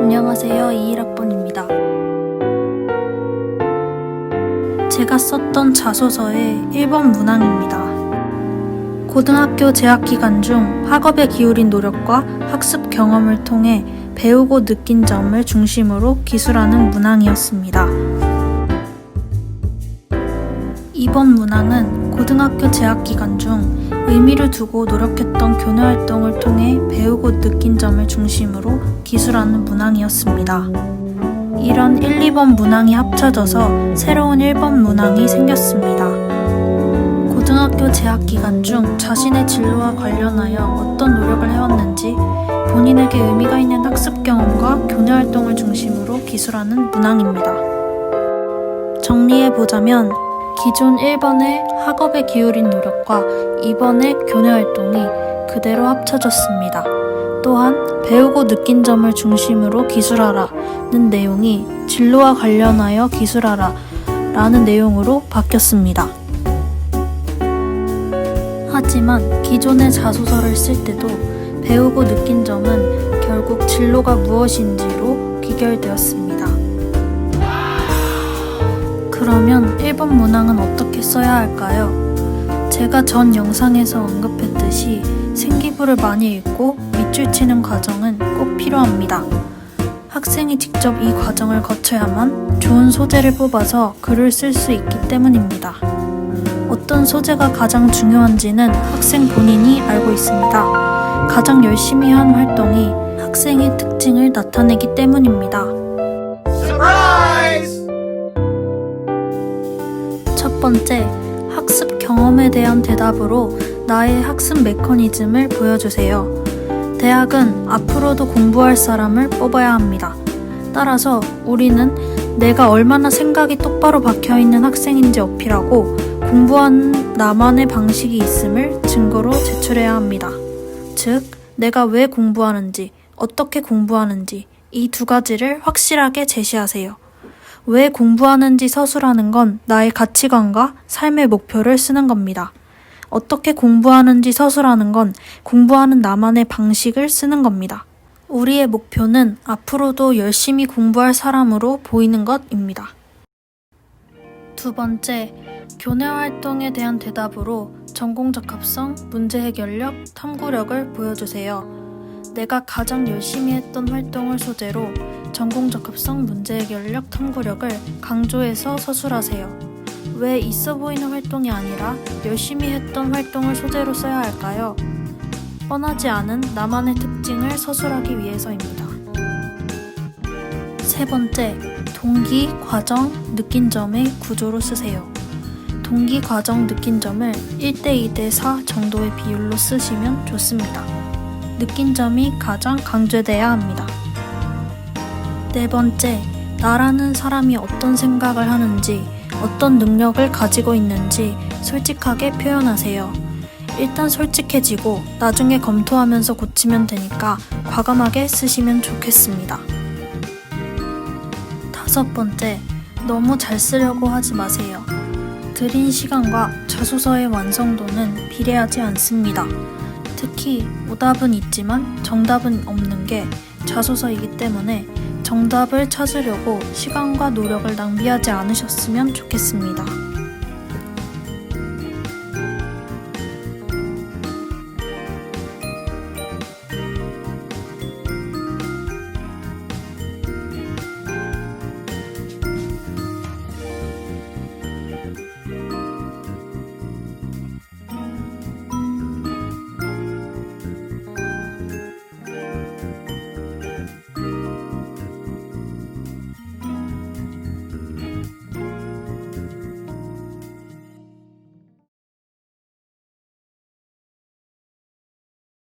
안녕하세요. 21학번입니다. 제가 썼던 자소서의 1번 문항입니다. 고등학교 재학 기간 중 학업에 기울인 노력과 학습 경험을 통해 배우고 느낀 점을 중심으로 기술하는 문항이었습니다. 2번 문항은 고등학교 재학 기간 중 의미를 두고 노력했던 교내 활동을 통해 배우고 느낀 점을 중심으로 기술하는 문항이었습니다. 이런 1, 2번 문항이 합쳐져서 새로운 1번 문항이 생겼습니다. 고등학교 재학 기간 중 자신의 진로와 관련하여 어떤 노력을 해왔는지 본인에게 의미가 있는 학습 경험과 교내 활동을 중심으로 기술하는 문항입니다. 정리해보자면 기존 1번의 학업에 기울인 노력과 2번의 교내 활동이 그대로 합쳐졌습니다. 또한 배우고 느낀 점을 중심으로 기술하라는 내용이 진로와 관련하여 기술하라 라는 내용으로 바뀌었습니다. 하지만 기존의 자소서를 쓸 때도 배우고 느낀 점은 결국 진로가 무엇인지로 귀결되었습니다. 그러면 1번 문항은 어떻게 써야 할까요? 제가 전 영상에서 언급했듯이 생기부를 많이 읽고 밑줄 치는 과정은 꼭 필요합니다. 학생이 직접 이 과정을 거쳐야만 좋은 소재를 뽑아서 글을 쓸 수 있기 때문입니다. 어떤 소재가 가장 중요한지는 학생 본인이 알고 있습니다. 가장 열심히 한 활동이 학생의 특징을 나타내기 때문입니다. 첫 번째, 학습 경험에 대한 대답으로 나의 학습 메커니즘을 보여주세요. 대학은 앞으로도 공부할 사람을 뽑아야 합니다. 따라서 우리는 내가 얼마나 생각이 똑바로 박혀있는 학생인지 어필하고 공부하는 나만의 방식이 있음을 증거로 제출해야 합니다. 즉, 내가 왜 공부하는지, 어떻게 공부하는지 이 두 가지를 확실하게 제시하세요. 왜 공부하는지 서술하는 건 나의 가치관과 삶의 목표를 쓰는 겁니다. 어떻게 공부하는지 서술하는 건 공부하는 나만의 방식을 쓰는 겁니다. 우리의 목표는 앞으로도 열심히 공부할 사람으로 보이는 것입니다. 두 번째, 교내 활동에 대한 대답으로 전공적합성, 문제 해결력, 탐구력을 보여주세요. 내가 가장 열심히 했던 활동을 소재로 전공적합성, 문제 해결력, 탐구력을 강조해서 서술하세요. 왜 있어 보이는 활동이 아니라 열심히 했던 활동을 소재로 써야 할까요? 뻔하지 않은 나만의 특징을 서술하기 위해서입니다. 세 번째, 동기, 과정, 느낀 점의 구조로 쓰세요. 동기, 과정, 느낀 점을 1대 2대 4 정도의 비율로 쓰시면 좋습니다. 느낀 점이 가장 강조돼야 합니다. 네 번째, 나라는 사람이 어떤 생각을 하는지, 어떤 능력을 가지고 있는지 솔직하게 표현하세요. 일단 솔직해지고 나중에 검토하면서 고치면 되니까 과감하게 쓰시면 좋겠습니다. 다섯 번째, 너무 잘 쓰려고 하지 마세요. 들인 시간과 자소서의 완성도는 비례하지 않습니다. 특히 오답은 있지만 정답은 없는 게 자소서이기 때문에 정답을 찾으려고 시간과 노력을 낭비하지 않으셨으면 좋겠습니다.